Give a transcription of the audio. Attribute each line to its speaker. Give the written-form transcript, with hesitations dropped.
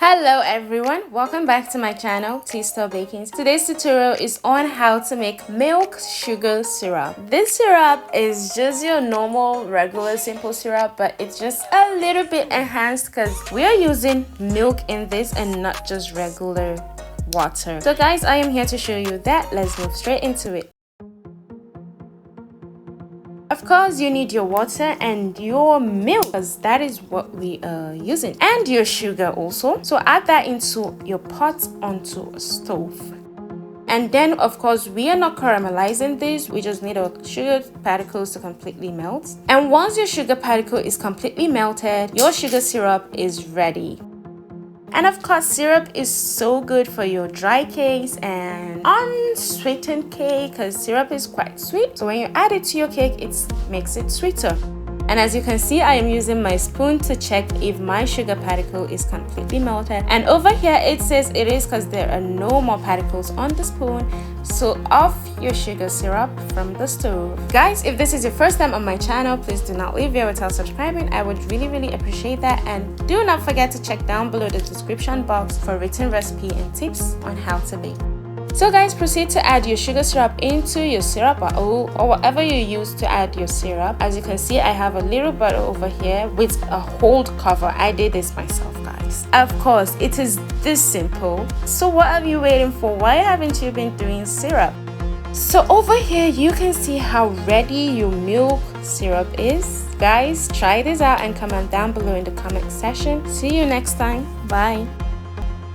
Speaker 1: Hello everyone, welcome back to my channel T-Star Bakings. Today's tutorial is on how to make milk sugar syrup. This syrup is just your normal regular simple syrup, but it's just a little bit enhanced because we are using milk in this and not just regular water. So guys, I am here to show you that. Let's move straight into it. Of course, you need your water and your milk because that is what we are using, and your sugar also. So add that into your pot onto a stove. And then of course we are not caramelizing this, we just need our sugar particles to completely melt. And once your sugar particle is completely melted, your sugar syrup is ready. And of course, syrup is so good for your dry cakes and unsweetened cake because syrup is quite sweet. So when you add it to your cake, it makes it sweeter. And as you can see, I am using my spoon to check if my sugar particle is completely melted. And over here, it says it is because there are no more particles on the spoon. So off your sugar syrup from the stove. Guys, if this is your first time on my channel, please do not leave here without subscribing. I would really appreciate that. And do not forget to check down below the description box for written recipe and tips on how to bake. So guys, proceed to add your sugar syrup into your syrup bowl or whatever you use to add your syrup. As you can see, I have a little bottle over here with a hold cover. I did this myself, guys. Of course, it is this simple. So what are you waiting for? Why haven't you been doing syrup? So over here, you can see how ready your milk syrup is. Guys, try this out and comment down below in the comment section. See you next time. Bye.